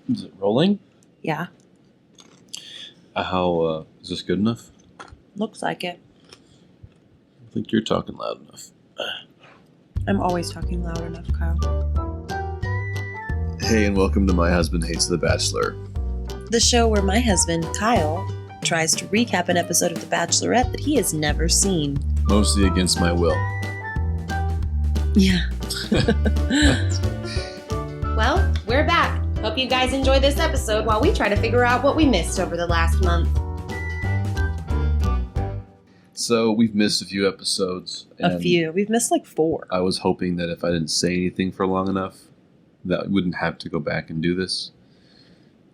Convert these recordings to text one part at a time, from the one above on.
Is it rolling? Yeah. How is this good enough? Looks like it. I think you're talking loud enough. I'm always talking loud enough, Kyle. Hey, and welcome to My Husband Hates the Bachelor. The show where my husband, Kyle, tries to recap an episode of The Bachelorette that he has never seen. Mostly against my will. Yeah. Well, we're back. Hope you guys enjoy this episode while we try to figure out what we missed over the last month. So we've missed a few episodes. A few. We've missed like 4. I was hoping that if I didn't say anything for long enough, that I wouldn't have to go back and do this.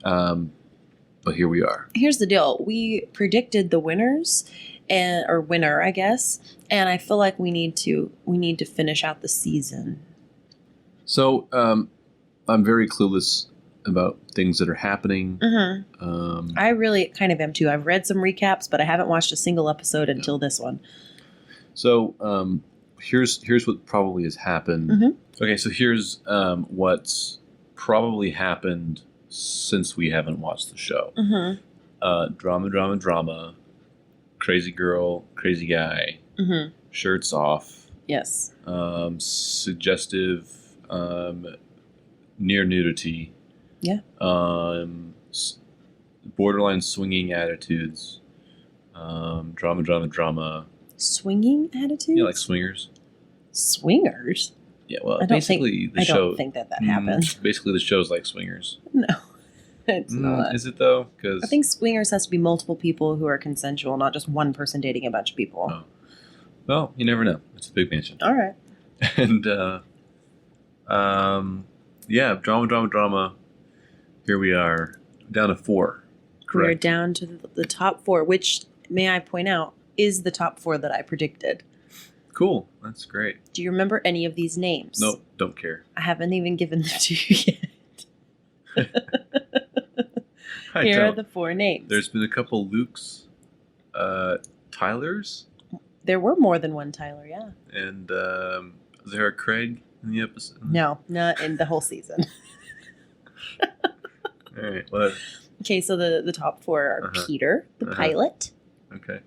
But here we are. Here's the deal. We predicted the winners, or winner, I guess. And I feel like we need to finish out the season. So I'm very clueless about things that are happening. Mm-hmm. I really kind of am too. I've read some recaps, but I haven't watched a single episode until this one. So here's what probably has happened. Mm-hmm. Okay, so here's what's probably happened since we haven't watched the show. Mm-hmm. Drama. Crazy girl, crazy guy. Mm-hmm. Shirts off. Yes. Suggestive, near nudity. Yeah. Borderline swinging attitudes. Drama. Swinging attitudes? Yeah, like swingers. Swingers? Yeah, well, I don't think that happens. Basically, the show's like swingers. No, it's not. Is it though? Because I think swingers has to be multiple people who are consensual, not just one person dating a bunch of people. Oh. Well, you never know. It's a big mansion. All right. And yeah, drama. Here we are, down to 4. Correct. We're down to the top 4, which, may I point out, is the top 4 that I predicted. Cool. That's great. Do you remember any of these names? Nope, don't care. I haven't even given them to you yet. Here are the 4 names. There's been a couple Lukes, Tylers. There were more than one Tyler, yeah. And is there a Craig in the episode? No, not in the whole season. All right. Well, okay, so the top 4 are Peter, the pilot. Okay.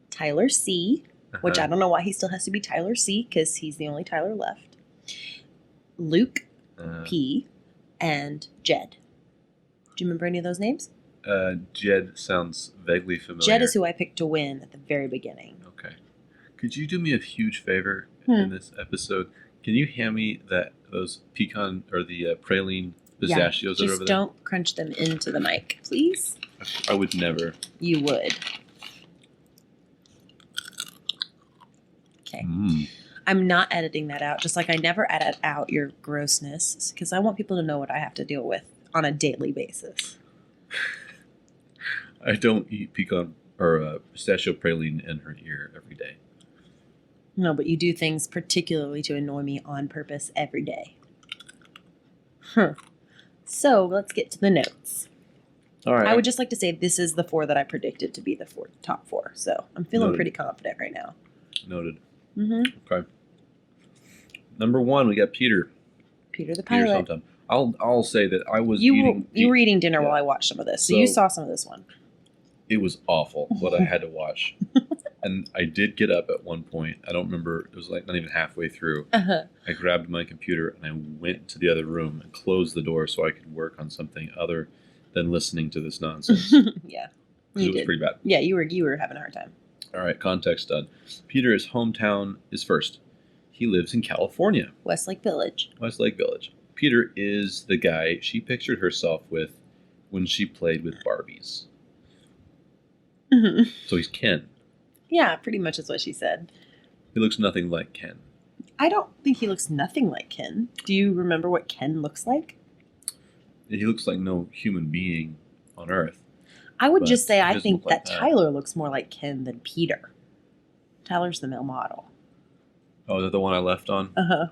Tyler C., which I don't know why he still has to be Tyler C, because he's the only Tyler left. Luke P. and Jed. Do you remember any of those names? Jed sounds vaguely familiar. Jed is who I picked to win at the very beginning. Okay. Could you do me a huge favor in this episode? Can you hand me those pecan or the praline pistachios that are over there? Just don't crunch them into the mic, please. I would never. You would. Okay. I'm not editing that out, just like I never edit out your grossness, because I want people to know what I have to deal with on a daily basis. I don't eat pecan or pistachio praline in her ear every day. No, but you do things particularly to annoy me on purpose every day. So let's get to the notes. All right. I would just like to say this is the 4 that I predicted to be the top 4. So I'm feeling pretty confident right now. Noted. Mm-hmm. Okay. Number 1, we got Peter. Peter the pilot. I'll say that I was You were eating dinner while I watched some of this, so you saw some of this one. It was awful what I had to watch. And I did get up at one point. I don't remember. It was like not even halfway through. I grabbed my computer and I went to the other room and closed the door so I could work on something other than listening to this nonsense. Yeah. It was pretty bad. Yeah, you were having a hard time. All right, context done. Peter's hometown is first. He lives in California. Westlake Village. Peter is the guy she pictured herself with when she played with Barbies. Mm-hmm. So he's Ken. Yeah, pretty much is what she said. He looks nothing like Ken. I don't think he looks nothing like Ken. Do you remember what Ken looks like? He looks like no human being on Earth. I would just say I think that Tyler looks more like Ken than Peter. Tyler's the male model. Oh, is that the one I left on? Uh-huh.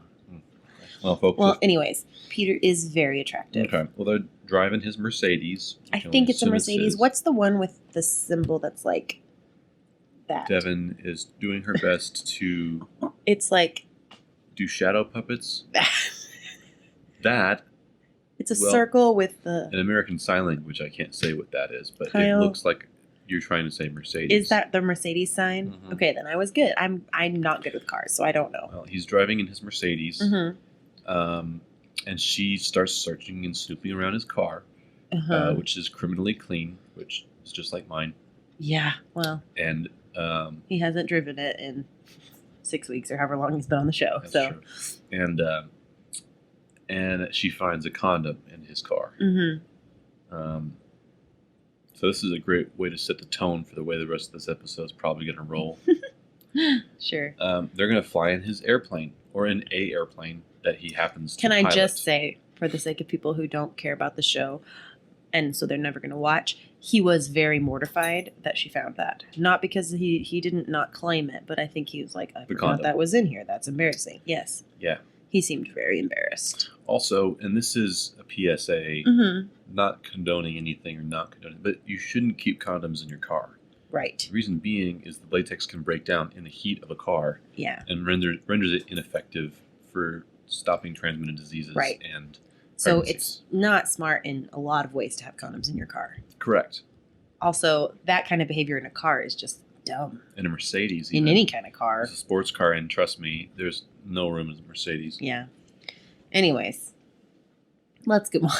Well, folks. Well, anyways, Peter is very attractive. Okay. Well, they're driving his Mercedes. I think it's a Mercedes. What's the one with the symbol that's like that? Devon is doing her best to... It's like... Do shadow puppets. That It's a Well, circle with the... In American Sign Language, I can't say what that is, but Kyle. it looks like you're trying to say Mercedes. Is that the Mercedes sign? Mhm. Okay, then I was good. I'm not good with cars, so I don't know. Well, he's driving in his Mercedes, Mm-hmm. and she starts searching and snooping around his car, Uh-huh. which is criminally clean, which is just like mine. Yeah, well, And he hasn't driven it in 6 weeks or however long he's been on the show. that's So, true. And she finds a condom in his car. mm-hmm. So this is a great way to set the tone for the way the rest of this episode is probably going to roll. Sure. They're going to fly in his airplane, or in a airplane that he happens to Can I pilot. just say, for the sake of people who don't care about the show, and so they're never going to watch, he was very mortified that she found that. Not because he didn't not claim it, but I think he was like, I forgot condom. that was in here. That's embarrassing. Yes. Yeah. He seemed very embarrassed. Also, and this is a PSA, Mm-hmm. not condoning anything or not condoning, but you shouldn't keep condoms in your car. Right. The reason being is the latex can break down in the heat of a car Yeah. and renders it ineffective for stopping transmitted diseases. Right. And So pregnancies. it's not smart in a lot of ways to have condoms in your car. Correct. Also, that kind of behavior in a car is just dumb. In a Mercedes, In even. any kind of car. It's a sports car, and trust me, there's no room in a Mercedes. Yeah. Anyways, let's go on.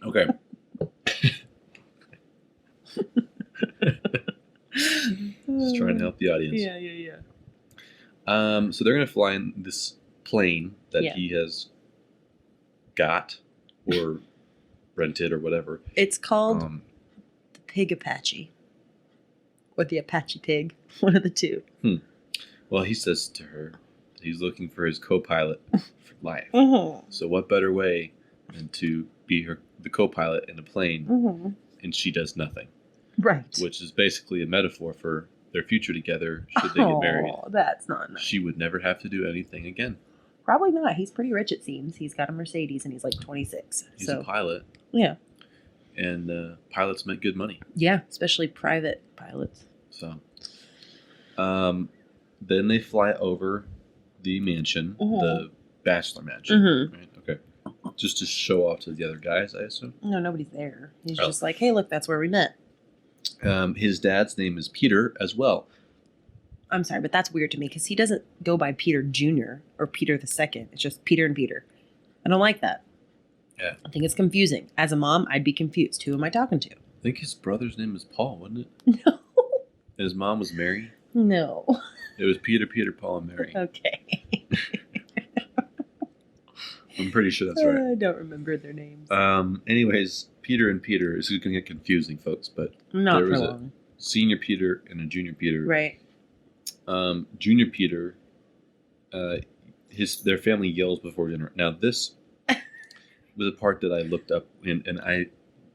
Okay. Just trying to help the audience. Yeah. So they're going to fly in this plane that Yeah. he has got or rented or whatever. It's called Um, the Pig Apache. Or the Apache Pig. One of the two. well, he says to her that he's looking for his co-pilot for life. Mm-hmm. So what better way than to be the co-pilot in a plane, Mm-hmm. and she does nothing, Right. which is basically a metaphor for their future together should they get married. Oh, that's not nice. She would never have to do anything again. Probably not. He's pretty rich, it seems. He's got a Mercedes and he's like 26. He's So a pilot, yeah. and pilots make good money. Yeah, especially private pilots. So, then they fly over the mansion, Mhm. the bachelor mansion. Mhm. Right? Okay. Just to show off to the other guys, I assume. No, nobody's there. He's Oh. just like, hey, look, that's where we met. His dad's name is Peter as well. I'm sorry, but that's weird to me because he doesn't go by Peter Jr. or Peter the Second. It's just Peter and Peter. I don't like that. Yeah. I think it's confusing. As a mom, I'd be confused. Who am I talking to? I think his brother's name is Paul, wasn't it? No. And his mom was Mary. No. It was Peter, Paul, and Mary. Okay. I'm pretty sure that's right. I don't remember their names. Anyways, Peter and Peter is going to get confusing, folks. But Not there for was long. senior Peter and a junior Peter. Right. Junior Peter, their family yells before dinner. Now this was a part that I looked up, and I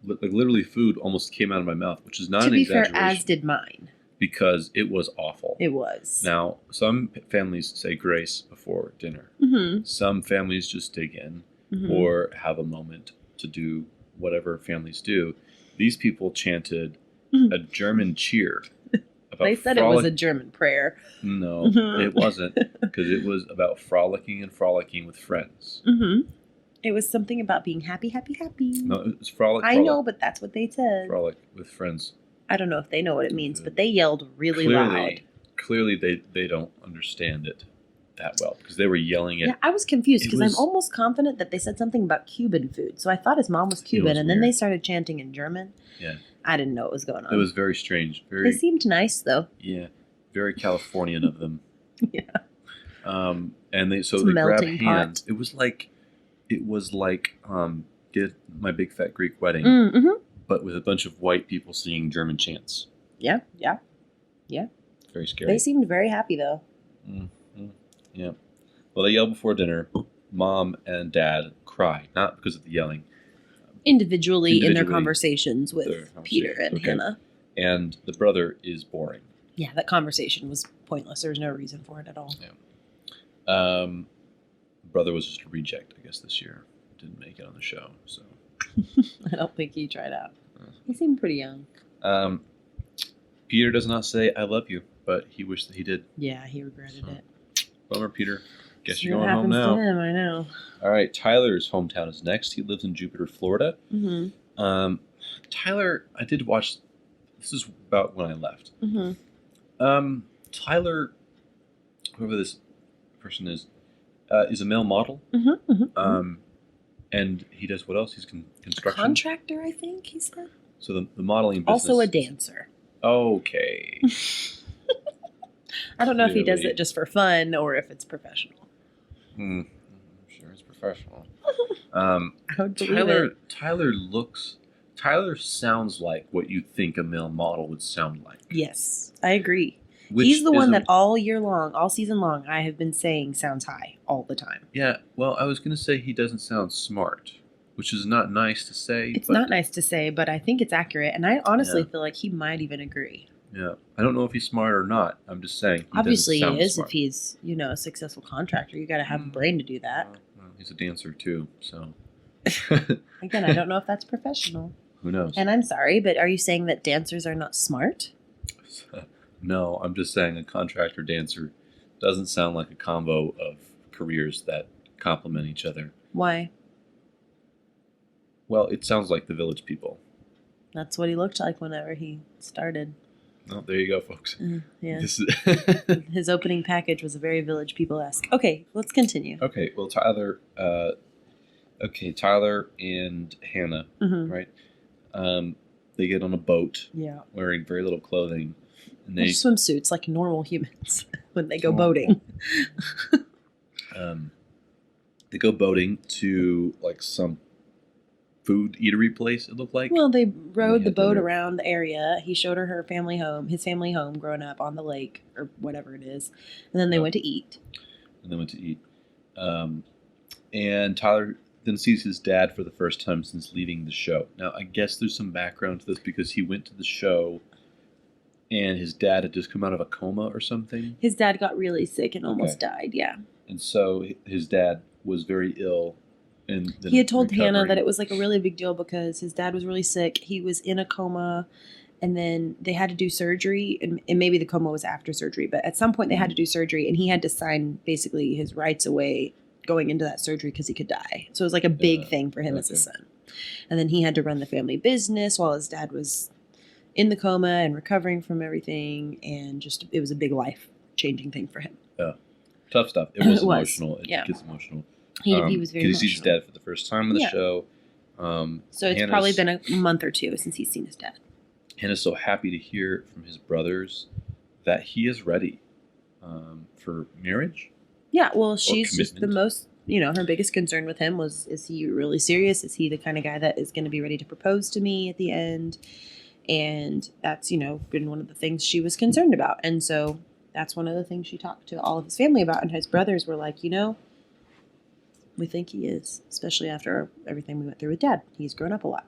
literally food almost came out of my mouth, which is not To an be fair, exaggeration as did mine. because it was awful. It was. Now some families say grace before dinner. Mm-hmm. Some families just dig in Mm-hmm. or have a moment to do whatever families do. These people chanted a German cheer. About They said it was a German prayer. No, it wasn't, because it was about frolicking with friends. Mm-hmm. It was something about being happy, happy, happy. No, it was frolic. I know, but that's what they said. Frolic with friends. I don't know if they know what it means, but they yelled really loud. Clearly, they don't understand it that well because they were yelling it. Yeah, I was confused It because was- I'm almost confident that they said something about Cuban food. So I thought his mom was Cuban, was and then weird. they started chanting in German. Yeah, I didn't know what was going on. it was very strange. They Very seemed nice, though. yeah, very Californian of them. Yeah. And they It's a grab melting hands. It was like did My Big Fat Greek Wedding, Mm-hmm. but with a bunch of white people singing German chants. Yeah. Very scary. They seemed very happy, though. Yeah. Well, they yell before dinner. Mom and Dad cry, not because of the yelling. Individually in their Individually, conversations with their Peter and conversation. Okay. Hannah. And the brother is boring. Yeah, that conversation was pointless. There was no reason for it at all. Brother was just a reject, I guess, this year. Didn't make it on the show. So I don't think he tried out. He seemed pretty young. Peter does not say "I love you," but he wished that he did. Yeah, he regretted So. it. Bummer, Peter. Guess See you're what going home happens now. to him, I know. All right, Tyler's hometown is next. He lives in Jupiter, Florida. Mm-hmm. Tyler, I did watch. This is about when I left. Mm-hmm. Tyler, whoever this person is a male model. Mm-hmm. Mm-hmm. And he does what else? He's construction Contractor, I think he said. So the modeling business. Also a dancer. Okay. I don't know if he does Clearly. it just for fun or if it's professional. I'm sure it's professional. I would believe it. Tyler sounds like what you think a male model would sound like. Yes, I agree. Which He's the one isn't- that all year long, all season long, I have been saying sounds high all the time. Yeah, well, I was going to say he doesn't sound smart, which is not nice to say. It's but, not nice to say, but I think it's accurate. And I honestly Yeah. feel like he might even agree. Yeah, I don't know if he's smart or not. I'm just saying. He Obviously, he doesn't sound is smart. if he's, a successful contractor. You got to have a brain to do that. Well, he's a dancer too, so Again, I don't know if that's professional. who knows? And I'm sorry, but are you saying that dancers are not smart? No, I'm just saying a contractor dancer doesn't sound like a combo of careers that complement each other. Why? Well, it sounds like the Village People. That's what he looked like whenever he started. Oh, there you go, folks. Yeah. This is His opening package was a very Village People-esque. Okay, let's continue. okay. Well, Tyler. Tyler and Hannah, Mm-hmm. right? They get on a boat, Yeah. wearing very little clothing, and They're they swimsuits like normal humans when they go Oh. boating. they go boating to like some food eatery place. It looked like. Well, they rowed the had boat dinner. around the area. He showed her his family home growing up on the lake or whatever it is. And then they Yeah. went to eat. And they went to eat. And Tyler then sees his dad for the first time since leaving the show. Now, I guess there's some background to this because he went to the show and his dad had just come out of a coma or something. His dad got really sick and almost died, yeah. And so his dad was very ill. And then He had told Hannah recovering. that it was like a really big deal because his dad was really sick. He was in a coma and then they had to do surgery and maybe the coma was after surgery, but at some point they had to do surgery and he had to sign basically his rights away going into that surgery because he could die. So it was like a big thing for him as a son. And then he had to run the family business while his dad was in the coma and recovering from everything, and just it was a big life changing thing for him. Yeah. Tough stuff. It was It was, emotional. It yeah. gets emotional. He was very emotional. Because he sees his dad for the first time on the Yeah. show. So it's probably been a month or two since he's seen his dad. Hannah's so happy to hear from his brothers that he is ready for marriage. Yeah, well, she's just the commitment. most, her biggest concern with him was, is he really serious? Is he the kind of guy that is going to be ready to propose to me at the end? And that's, been one of the things she was concerned about. And so that's one of the things she talked to all of his family about. And his brothers were like, we think he is, especially after everything we went through with Dad. He's grown up a lot.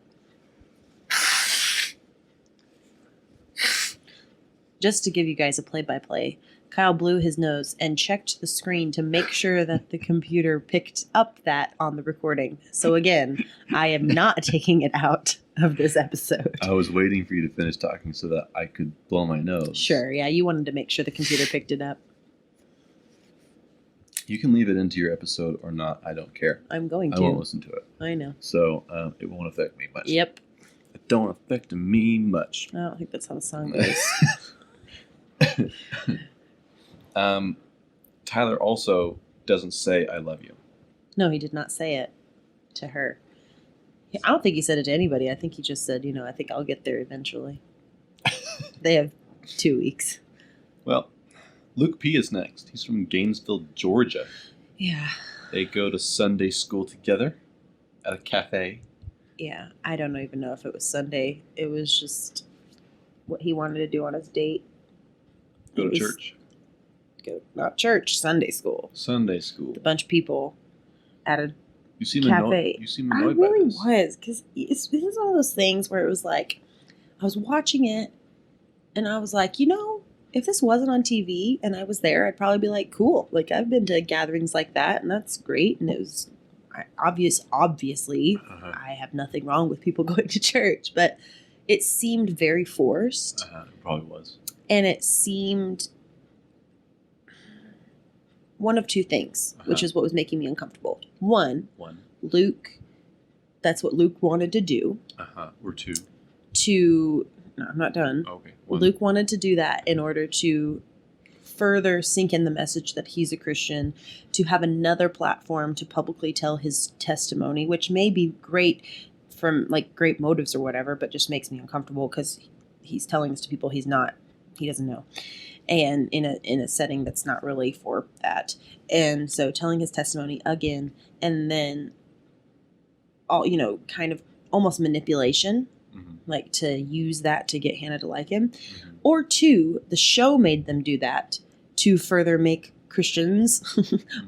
Just to give you guys a play-by-play, Kyle blew his nose and checked the screen to make sure that the computer picked up that on the recording. So again, I am not taking it out of this episode. I was waiting for you to finish talking so that I could blow my nose. Sure, yeah, you wanted to make sure the computer picked it up. You can leave it into your episode or not. I don't care. I'm going I to. won't listen to it. I know. So it won't affect me much. Yep. It don't affect me much. I don't think that's how the song goes. Tyler also doesn't say I love you. No, he did not say it to her. I don't think he said it to anybody. I think he just said, I think I'll get there eventually. They have 2 weeks. Well, Luke P is next. He's from Gainesville, Georgia. Yeah. They go to Sunday school together at a cafe. Yeah. I don't even know if it was Sunday. It was just what he wanted to do on his date. Go It to was- church. Not church, Sunday school. Sunday school. A bunch of people at a You seem cafe. annoyed. You seem I annoyed really by this. was, because this is one of those things where it was like, I was watching it, and I was like, if this wasn't on TV and I was there, I'd probably be like, cool. Like, I've been to gatherings like that, and that's great. And it was obviously, Uh-huh. I have nothing wrong with people going to church, but it seemed very forced, It probably was. and it seemed one of two things, which Uh-huh. is what was making me uncomfortable. One, One. Luke, that's what Luke wanted to do. Or two. No, I'm not done. Okay. One. Luke wanted to do that in order to further sink in the message that he's a Christian, to have another platform to publicly tell his testimony, which may be great from like great motives or whatever, but just makes me uncomfortable because he's telling this to people he doesn't know. And in a setting that's not really for that. And so telling his testimony again, and then all, kind of almost manipulation, like to use that to get Hannah to like him. Or two, the show made them do that to further make Christians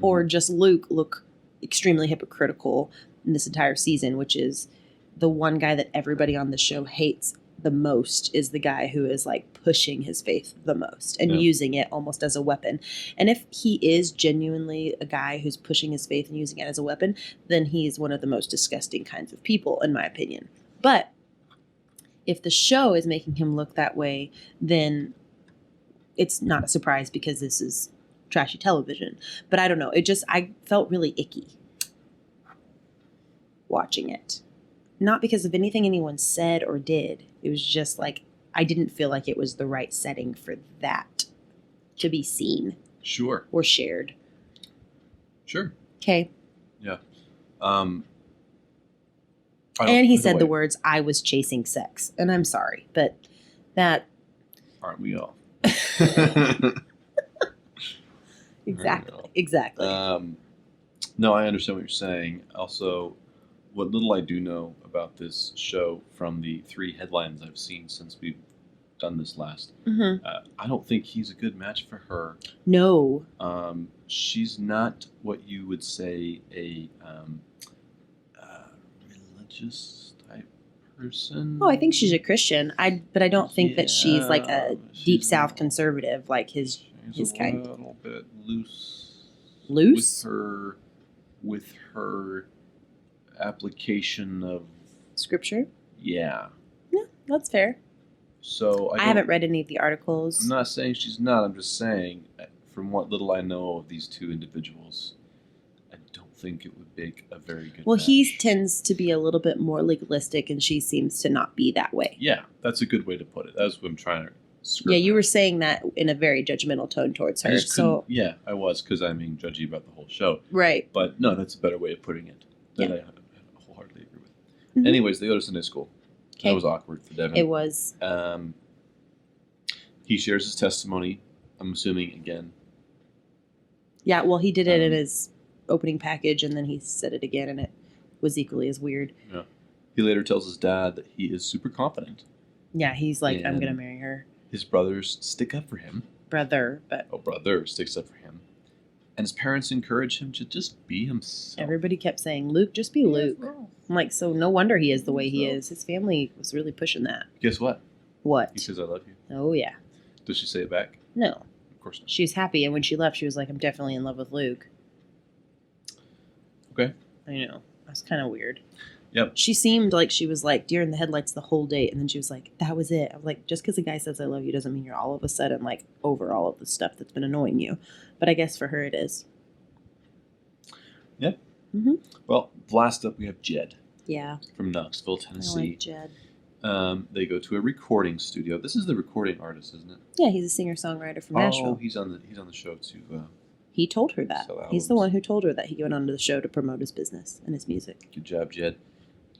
or just Luke look extremely hypocritical in this entire season, which is the one guy that everybody on the show hates the most is the guy who is like pushing his faith the most and using it almost as a weapon. And if he is genuinely a guy who's pushing his faith and using it as a weapon, then he is one of the most disgusting kinds of people, in my opinion. But if the show is making him look that way, then it's not a surprise because this is trashy television. But I don't know. I felt really icky watching it. Not because of anything anyone said or did. It was just like, I didn't feel like it was the right setting for that to be seen. Sure. Or shared. Sure. Okay. Yeah. And he said the words, "I was chasing sex." And I'm sorry, but that... Aren't we all? Exactly. No, I understand what you're saying. Also, what little I do know about this show from the 3 headlines I've seen since we've done this last, I don't think he's a good match for her. No. She's not what you would say a religious type person. Oh, I think she's a Christian. But I don't think that she's like a deep South conservative, like his kind. A little bit loose. Loose? With her application of scripture. Yeah. Yeah, that's fair. So I haven't read any of the articles. I'm not saying she's not. I'm just saying, from what little I know of these 2 individuals, I don't think it would make a very good match. He tends to be a little bit more legalistic, and she seems to not be that way. Yeah, that's a good way to put it. That's what I'm trying to Yeah, you were saying that in a very judgmental tone towards her. So yeah, I was, because I'm being judgy about the whole show. Right. But no, that's a better way of putting it. That I wholeheartedly agree with. Mm-hmm. Anyways, they go to Sunday school. Okay. That was awkward for Devon. It was. He shares his testimony, I'm assuming, again. Yeah, well, he did it in his opening package, and then he said it again, and it was equally as weird. Yeah. He later tells his dad that he is super confident. Yeah, he's like, I'm going to marry her. His brothers stick up for him. Brother sticks up for him. And his parents encourage him to just be himself. Everybody kept saying, Luke, just be Luke. I'm like, so no wonder he is the way he is. His family was really pushing that. Guess what? What? He says, I love you. Oh, yeah. Does she say it back? No. Of course not. She was happy, and when she left, she was like, I'm definitely in love with Luke. Okay. I know. That's kind of weird. Yep. She seemed like she was like deer in the headlights the whole date, and then she was like, that was it. I was like, just because a guy says I love you doesn't mean you're all of a sudden like over all of the stuff that's been annoying you. But I guess for her it is. Yep. Mm-hmm. Well, last up we have Jed. Yeah. From Knoxville, Tennessee. I like Jed. They go to a recording studio. This is the recording artist, isn't it? Yeah, he's a singer-songwriter from Nashville. Oh, he's on the show too. He told her that. He's the one who told her that he went onto the show to promote his business and his music. Good job, Jed.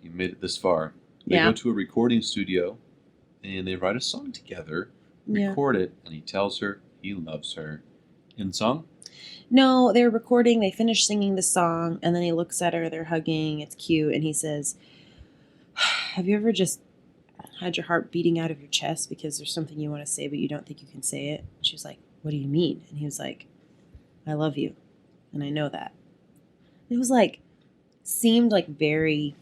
You made it this far. They go to a recording studio, and they write a song together, record it, and he tells her he loves her. In song? No, they're recording. They finish singing the song, and then he looks at her. They're hugging. It's cute, and he says, have you ever just had your heart beating out of your chest because there's something you want to say, but you don't think you can say it? And she was like, what do you mean? And he was like, I love you, and I know that. It was like, seemed like very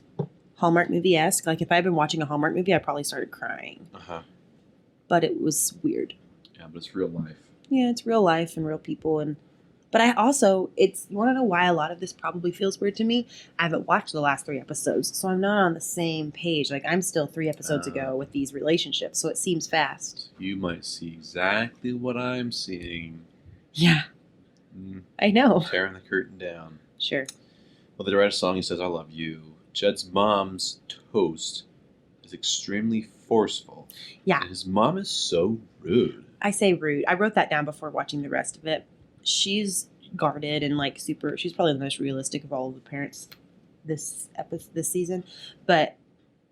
Hallmark movie-esque. Like if I'd been watching a Hallmark movie, I probably started crying. But it was weird. Yeah, but it's real life. Yeah, it's real life and real people. But I also, you want to know why a lot of this probably feels weird to me? I haven't watched the last 3 episodes, so I'm not on the same page. Like I'm still 3 episodes ago with these relationships, so it seems fast. You might see exactly what I'm seeing. Yeah. I know. Tearing the curtain down. Sure. Well, they write a song. He says, "I love you." Jed's mom's toast is extremely forceful. Yeah. And his mom is so rude. I say rude. I wrote that down before watching the rest of it. She's guarded and like super. She's probably the most realistic of all of the parents this season. But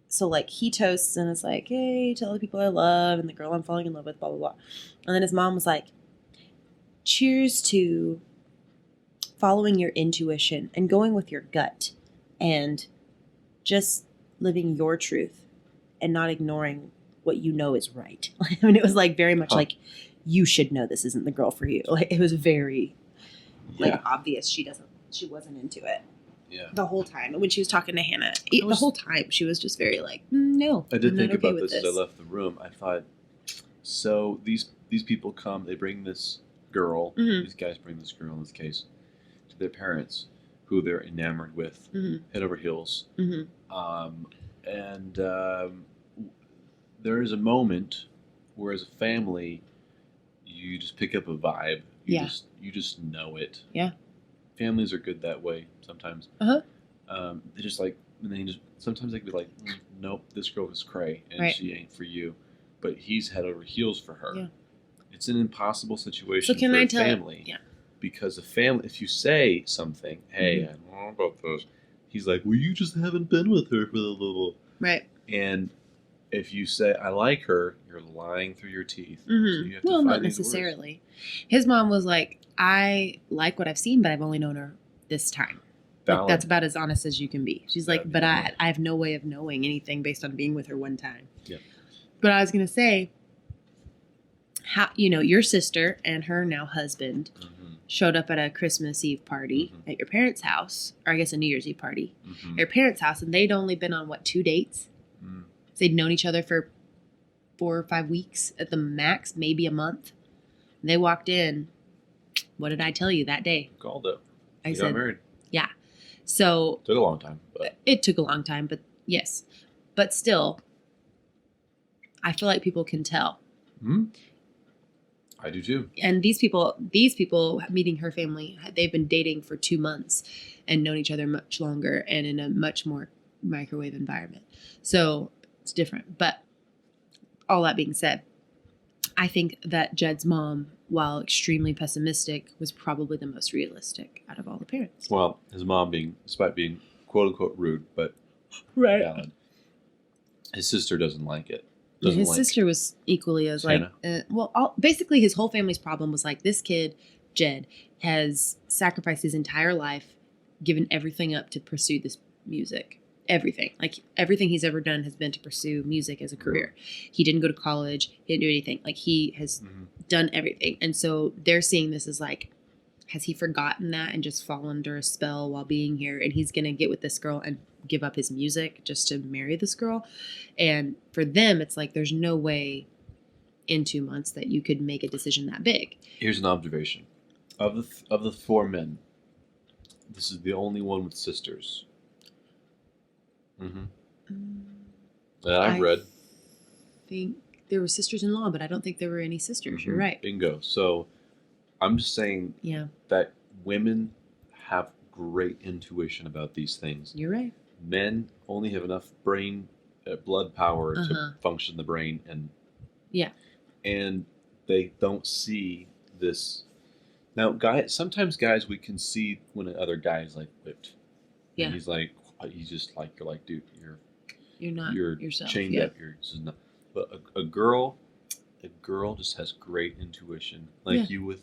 so like he toasts and it's like, hey, tell the people I love and the girl I'm falling in love with, blah blah blah. And then his mom was like, cheers to following your intuition and going with your gut and just living your truth and not ignoring what you know is right. I mean, it was like very much like, you should know this isn't the girl for you. Like it was very like obvious she wasn't into it. Yeah. The whole time. And when she was talking to Hannah, the whole time she was just very like, no. I did think okay about this as I left the room. I thought, so these people come, they bring this girl, these guys bring this girl in this case, to their parents, who they're enamored with, head over heels. There is a moment where, as a family, you just pick up a vibe. You just know it. Yeah. Families are good that way sometimes. They just like, and then sometimes they can be like, nope, this girl is cray, and she ain't for you. But he's head over heels for her. Yeah. It's an impossible situation for a family. Yeah. Because a family, if you say something, hey, I don't know about this, he's like, well, you just haven't been with her for a little. Right. And if you say, I like her, you're lying through your teeth. So you have to find not necessarily. His mom was like, I like what I've seen, but I've only known her this time. Like, that's about as honest as you can be. She's like, but I have no way of knowing anything based on being with her one time. Yeah. But I was going to say, how your sister and her now husband showed up at a Christmas Eve party at your parents' house, or I guess a New Year's Eve party at your parents' house, and they'd only been on, 2 dates? So they'd known each other for 4 or 5 weeks at the max, maybe a month. And they walked in. What did I tell you that day? Called it. I said, got married. Yeah. So took a long time. But. It took a long time, but yes. But still, I feel like people can tell. I do too. And these people meeting her family, they've been dating for 2 months and known each other much longer and in a much more microwave environment. So it's different. But all that being said, I think that Jed's mom, while extremely pessimistic, was probably the most realistic out of all the parents. Well, his mom despite being quote unquote rude, but valid. His sister doesn't like it. His sister was equally as Hannah. Basically his whole family's problem was like, this kid, Jed, has sacrificed his entire life, given everything up to pursue this music. Everything. Like, everything he's ever done has been to pursue music as a career. He didn't go to college. He didn't do anything. Like, he has done everything. And so they're seeing this as like, has he forgotten that and just fallen under a spell while being here? And he's going to get with this girl and give up his music just to marry this girl. And for them, it's like, there's no way in 2 months that you could make a decision that big. Here's an observation. Of the 4 men, this is the only one with sisters. That I've read. I think there were sisters-in-law, but I don't think there were any sisters. You're right. Bingo. So I'm just saying that women have great intuition about these things. You're right. Men only have enough blood power to function the brain, and they don't see this. Now, sometimes guys, we can see when another guy is like whipped. Yeah. And he's like, he's just like, you're like, dude, you're not yourself. Chained up. But a girl just has great intuition, like you with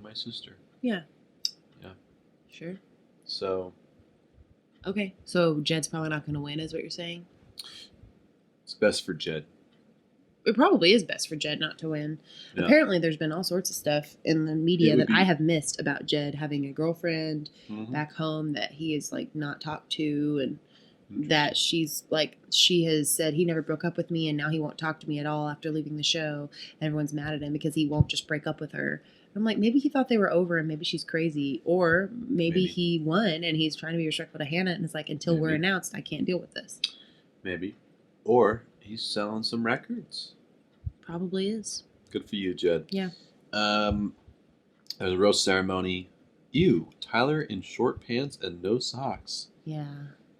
my sister. Yeah. Yeah. Sure. So. Okay, so Jed's probably not going to win, is what you're saying? It's best for Jed. It probably is best for Jed not to win. Yeah. Apparently, there's been all sorts of stuff in the media that I have missed about Jed having a girlfriend back home that he is like not talked to, and that she has said he never broke up with me, and now he won't talk to me at all after leaving the show. And everyone's mad at him because he won't just break up with her. I'm like, maybe he thought they were over and maybe she's crazy. Or maybe he won and he's trying to be respectful to Hannah and it's like, until we're announced, I can't deal with this. Maybe. Or he's selling some records. Probably is. Good for you, Jed. Yeah. There was a rose ceremony. Ew, Tyler in short pants and no socks. Yeah.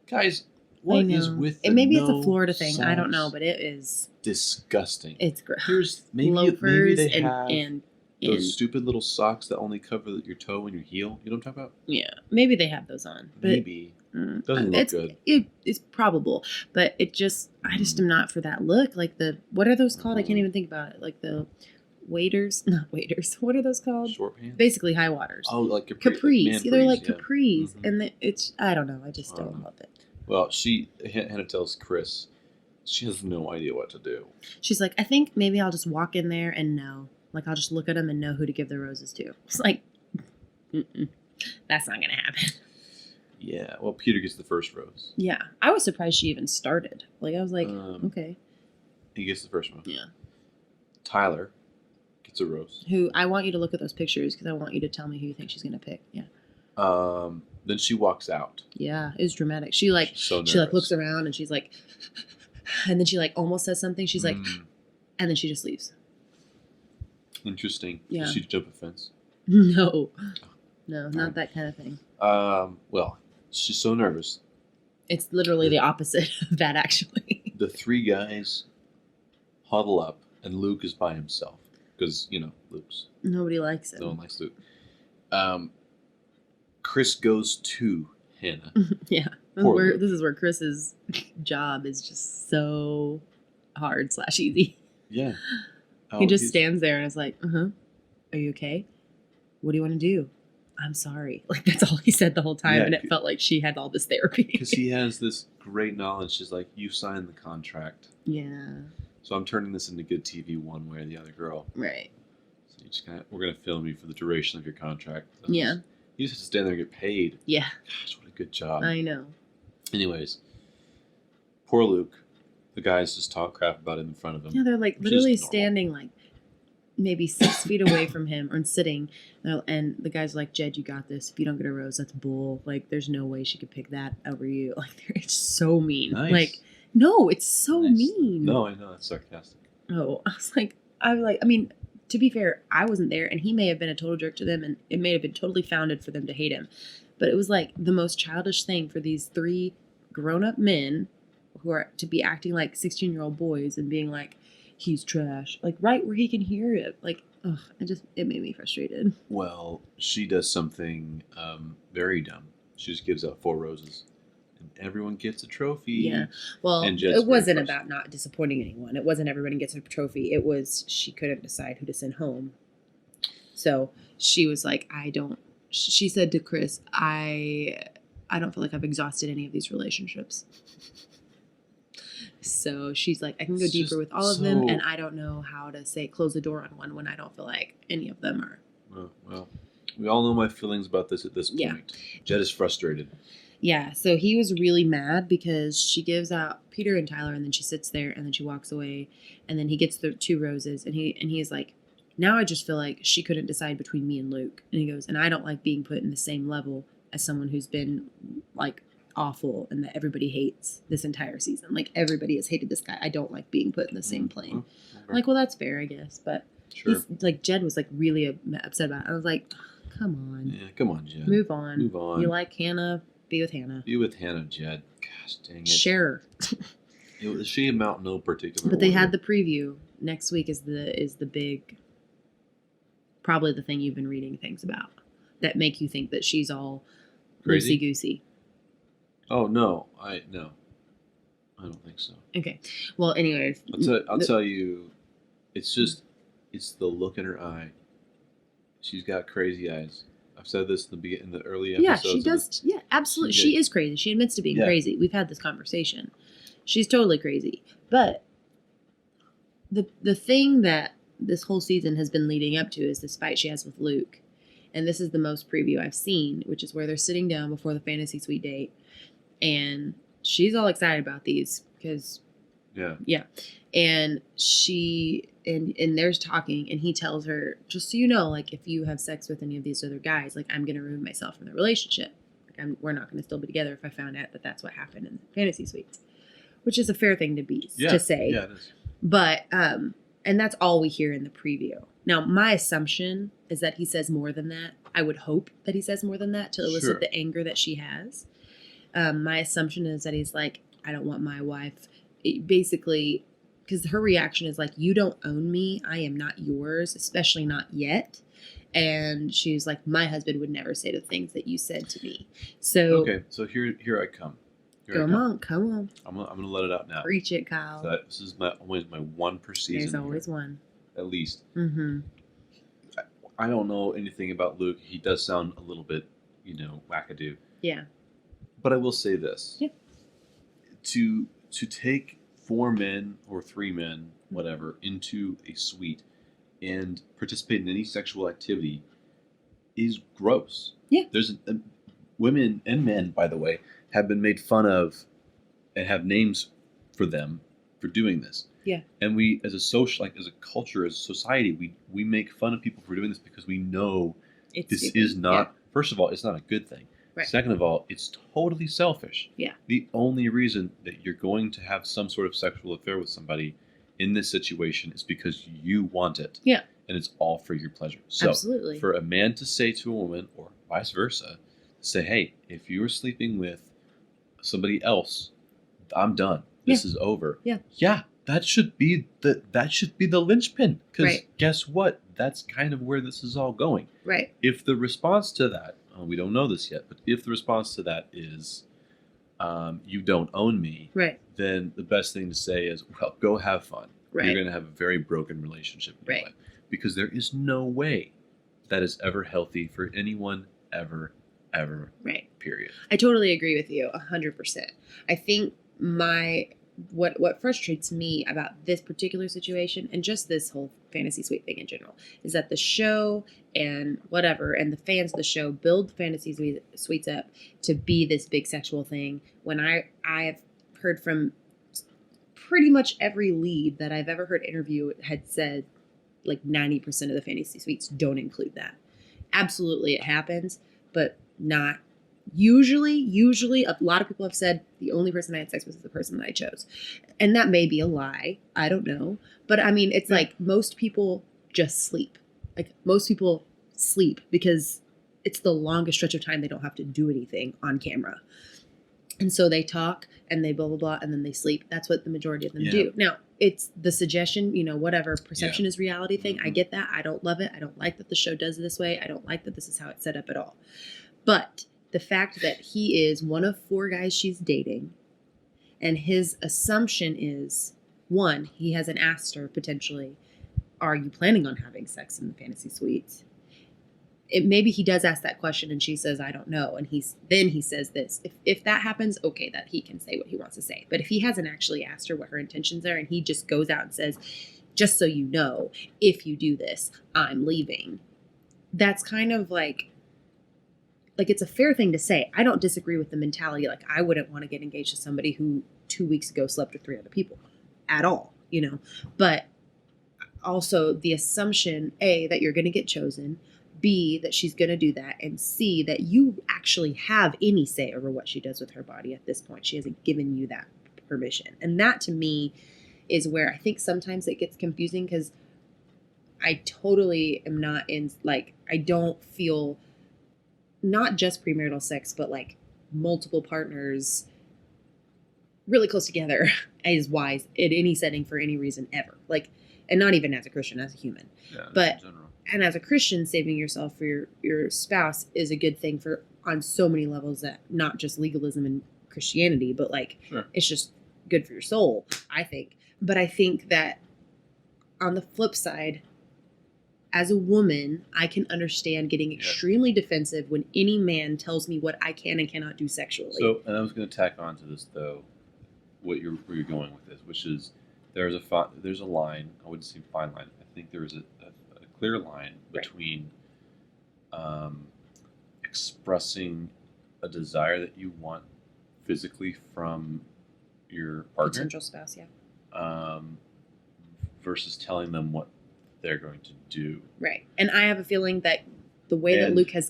Guys, what is with the maybe no it's a Florida thing. I don't know, socks? but it is Disgusting. It's gross. Here's maybe loafers they have and those stupid little socks that only cover your toe and your heel. You know what I'm talking about? Yeah, maybe they have those on. But maybe. Doesn't look good. It's probable, but I just am not for that look. Like what are those called? I can't even think about it. Like the not waders. What are those called? Short pants. Basically high waters. Oh, like capris. They're like yeah. capris, and it's I don't know. I just don't love it. Well, Hannah tells Chris she has no idea what to do. She's like, I think maybe I'll just walk in there and know. Like I'll just look at them and know who to give the roses to. It's like, that's not gonna happen. Yeah, well, Peter gets the first rose. Yeah, I was surprised she even started. Like, I was like, okay. He gets the first one. Yeah. Tyler gets a rose. Who, I want you to look at those pictures because I want you to tell me who you think she's going to pick. Yeah. Then she walks out. Yeah, it was dramatic. She like looks around and she's like, and then she like almost says something. She's like, and then she just leaves. Interesting. Yeah. Did she jump a fence? No, not that kind of thing. Well, she's so nervous. It's literally the opposite of that, actually. The three guys huddle up, and Luke is by himself because Luke's. Nobody likes him. No one likes Luke. Chris goes to Hannah. Yeah, this is where Chris's job is just so hard / easy. Yeah. He just stands there and is like, are you okay? What do you want to do? I'm sorry. Like, that's all he said the whole time. Yeah, and it felt like she had all this therapy. Because he has this great knowledge. She's like, you signed the contract. Yeah. So I'm turning this into good TV one way or the other, girl. Right. So we're going to film you for the duration of your contract. Yeah. You just have to stand there and get paid. Yeah. Gosh, what a good job. I know. Anyways, poor Luke. The guys just talk crap about him in front of him. Yeah, they're like literally standing like maybe 6 feet away from him or sitting. And the guy's like, Jed, you got this. If you don't get a rose, that's bull. Like, there's no way she could pick that over you. Like, it's so mean. Nice. Like, no, it's so mean. No, I know. It's sarcastic. Oh, I mean, to be fair, I wasn't there, and he may have been a total jerk to them, and it may have been totally founded for them to hate him. But it was like the most childish thing for these 3 grown-up men who are to be acting like 16-year-old boys and being like, he's trash. Like, right where he can hear it. Like, ugh, it made me frustrated. Well, she does something very dumb. She just gives out 4 roses. And everyone gets a trophy. Yeah. Well, it wasn't about not disappointing anyone. It wasn't everybody gets a trophy. It was she couldn't decide who to send home. So she was like, she said to Chris, I don't feel like I've exhausted any of these relationships. So she's like, I can go deeper with all of them, and I don't know how to close the door on one when I don't feel like any of them are. Well, we all know my feelings about this at this point. Yeah. Jed is frustrated. Yeah, so he was really mad because she gives out Peter and Tyler, and then she sits there, and then she walks away, and then he gets the 2 roses, and he's like, now I just feel like she couldn't decide between me and Luke. And he goes, and I don't like being put in the same level as someone who's been like awful and that everybody hates this entire season. Like, everybody has hated this guy. I don't like being put in the same plane. I'm like, well, that's fair, I guess. But he's like, Jed was like really upset about it. I was like, come on. Yeah, come on, Jed. Move on. You like Hannah? Be with Hannah. Be with Hannah, Jed. Gosh dang it. Share. She amount no particular But they had the preview. Next week is the big, probably the thing you've been reading things about that make you think that she's all crazy loosey-goosey. Oh, no. I don't think so. Okay. Well, anyways. I'll tell you, it's the look in her eye. She's got crazy eyes. I've said this in the early episodes. Yeah, she does. Yeah, absolutely. She is crazy. She admits to being crazy. We've had this conversation. She's totally crazy. But the thing that this whole season has been leading up to is this fight she has with Luke. And this is the most preview I've seen, which is where they're sitting down before the fantasy suite date. And she's all excited about these because... Yeah. And and they're talking, and he tells her, just so you know, like, if you have sex with any of these other guys, like, I'm going to remove myself from the relationship. Like, we're not going to still be together if I found out that that's what happened in the fantasy suites, which is a fair thing to say. Yeah, it is. But And that's all we hear in the preview. Now, my assumption is that he says more than that. I would hope that he says more than that to elicit the anger that she has. My assumption is that he's like, I don't want my wife. Basically, because her reaction is like, you don't own me. I am not yours, especially not yet. And she's like, my husband would never say the things that you said to me. So okay, so here I come. Come on. I'm gonna let it out now. Preach it, Kyle. So this is always my one per season. There's always one. At least. Mm-hmm. I don't know anything about Luke. He does sound a little bit, wackadoo. Yeah. But I will say this. Yeah. To take 4 men or 3 men, whatever, into a suite and participate in any sexual activity is gross. Yeah. There's women and men, by the way, have been made fun of and have names for them for doing this. Yeah. And we, as a culture, as a society, we make fun of people for doing this because we know this is not, first of all, it's not a good thing. Right. Second of all, it's totally selfish. Yeah. The only reason that you're going to have some sort of sexual affair with somebody in this situation is because you want it. Yeah. And it's all for your pleasure. So absolutely. For a man to say to a woman, or vice versa, say, hey, if you're sleeping with somebody else, I'm done. This is over. Yeah. Yeah. That should be the linchpin. Because right. guess what? That's kind of where this is all going. Right. If the response to that, we don't know this yet, but if the response to that is, you don't own me, right, then the best thing to say is, well, go have fun. Right. You're going to have a very broken relationship in your life. Because there is no way that is ever healthy for anyone ever, right. Period. I totally agree with you 100%. I think what frustrates me about this particular situation and just this whole fantasy suite thing in general is that the show and whatever and the fans of the show build fantasy suites up to be this big sexual thing when I've heard from pretty much every lead that I've ever heard interview had said like 90% of the fantasy suites don't include that. Absolutely it happens, but not usually a lot of people have said the only person I had sex with is the person that I chose. And that may be a lie. I don't know. But I mean, it's like most people just sleep. Like most people sleep because it's the longest stretch of time they don't have to do anything on camera. And so they talk and they blah, blah, blah, and then they sleep. That's what the majority of them do. Now, it's the suggestion, whatever, perception is reality thing. I get that. I don't love it. I don't like that the show does it this way. I don't like that this is how it's set up at all. But the fact that he is one of 4 guys she's dating, and his assumption is, 1, he hasn't asked her potentially, are you planning on having sex in the fantasy suites? Maybe he does ask that question and she says, I don't know. And he says this. If that happens, okay, that he can say what he wants to say. But if he hasn't actually asked her what her intentions are and he just goes out and says, just so you know, if you do this, I'm leaving. That's kind of like it's a fair thing to say. I don't disagree with the mentality. Like I wouldn't want to get engaged to somebody who 2 weeks ago slept with 3 other people at all, but also the assumption, A, that you're going to get chosen, B, that she's going to do that, and C, that you actually have any say over what she does with her body at this point. She hasn't given you that permission. And that to me is where I think sometimes it gets confusing because I totally am not in, I don't feel not just premarital sex, but multiple partners really close together is wise in any setting for any reason ever. And not even as a Christian, as a human. Yeah, but in general. And as a Christian, saving yourself for your spouse is a good thing on so many levels that not just legalism and Christianity, but it's just good for your soul, I think. But I think that on the flip side, as a woman, I can understand getting extremely defensive when any man tells me what I can and cannot do sexually. So, and I was going to tack on to this though, where you're going with this, which is there's a line. I wouldn't say fine line. I think there is a clear line between expressing a desire that you want physically from your partner, potential spouse, versus telling them what they're going to do. Right. And I have a feeling that the way that Luke has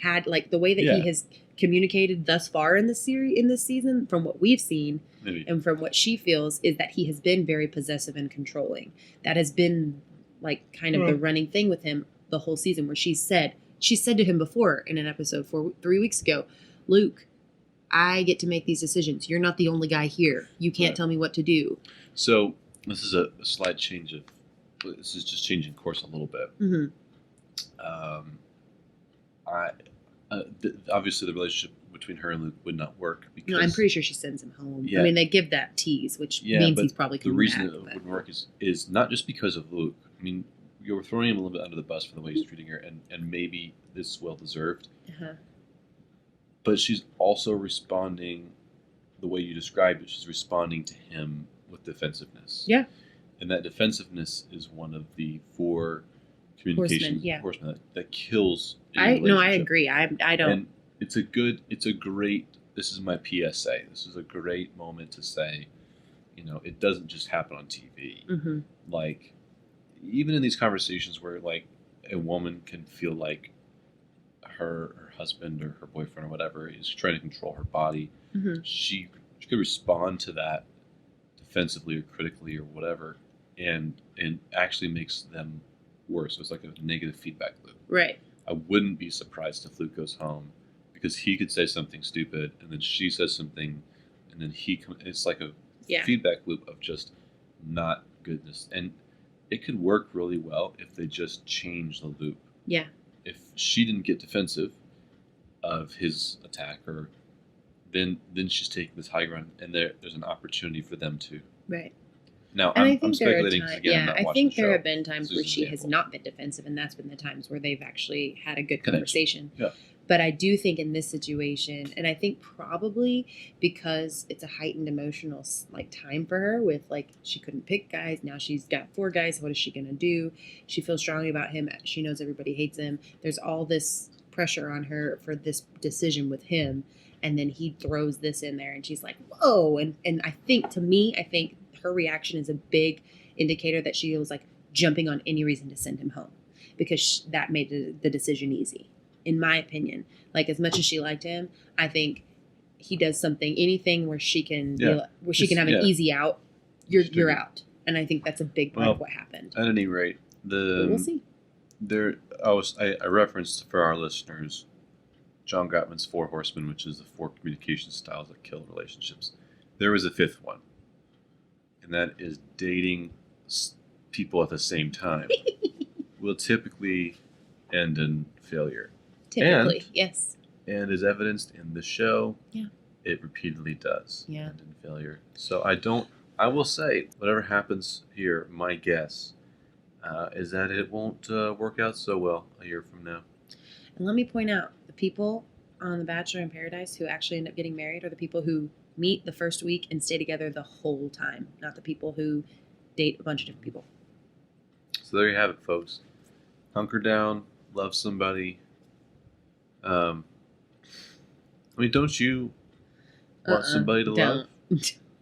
had, like, the way that Yeah. he has communicated thus far in this season, from what we've seen Maybe. and from what she feels, is that he has been very possessive and controlling. That has been, like, kind of the running thing with him the whole season, where she said to him before in an episode 3 weeks ago, Luke, I get to make these decisions. You're not the only guy here. You can't tell me what to do. So this is a slight change of. This is just changing course a little bit. Mm-hmm. Obviously the relationship between her and Luke would not work because No, I'm pretty sure she sends him home. Yeah. I mean, they give that tease, which means but he's probably the coming reason back. it but- wouldn't work is not just because of Luke. I mean, you're throwing him a little bit under the bus for the way he's treating her, and maybe this is well deserved. Uh-huh. But she's also responding the way you described it. She's responding to him with defensiveness. Yeah. And that defensiveness is one of the 4 communication horsemen that kills. I relationship. agree. I don't. And it's a great. This is my PSA. This is a great moment to say, it doesn't just happen on TV. Mm-hmm. Like, even in these conversations where, like, a woman can feel like her husband or her boyfriend or whatever is trying to control her body, Mm-hmm. she could respond to that defensively or critically or whatever, and actually makes them worse. So it's like a negative feedback loop. Right. I wouldn't be surprised if Luke goes home because he could say something stupid and then she says something and then it's like a feedback loop of just not goodness. And it could work really well if they just change the loop. Yeah. If she didn't get defensive of his attack, or then she's taking this high ground, and there's an opportunity for them to. Right. Now, And I'm speculating because, again, I'm not I watching think the there show. have been times This where is an she has example. not been defensive, and that's been the times where they've actually had a good Connection. conversation. Yeah. But I do think in this situation, and I think probably because it's a heightened emotional time for her, with she couldn't pick guys, now she's got 4 guys. What is she gonna do? She feels strongly about him. She knows everybody hates him. There's all this pressure on her for this decision with him, and then he throws this in there, and she's like, "Whoa!" And I think her reaction is a big indicator that she was jumping on any reason to send him home, because that made the decision easy. In my opinion, as much as she liked him, I think he does anything where she can have an easy out. You're out, and I think that's a big part of what happened. At any rate, We'll see. I referenced for our listeners John Gottman's 4 Horsemen, which is the 4 communication styles that kill relationships. There was a 5th one, and that is dating people at the same time will typically end in failure. Typically, yes. And as evidenced in the show, Yeah. it repeatedly does Yeah. end in failure. So I will say, whatever happens here, my guess is that it won't work out so well a year from now. And let me point out, the people on The Bachelor in Paradise who actually end up getting married are the people who meet the first week and stay together the whole time, not the people who date a bunch of different people. So there you have it, folks. Hunker down, love somebody. Don't you want somebody to love?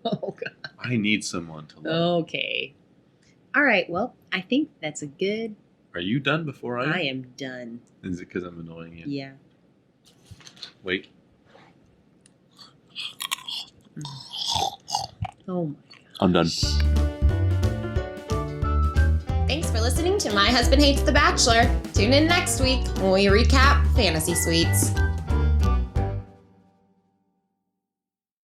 Oh, God. I need someone to love. Okay. All right. Well, I think that's a good. Are you done before I am? I am done. Is it because I'm annoying you? Yeah. Wait. Oh, my God. I'm done. Thanks for listening to My Husband Hates the Bachelor. Tune in next week when we recap Fantasy Suites.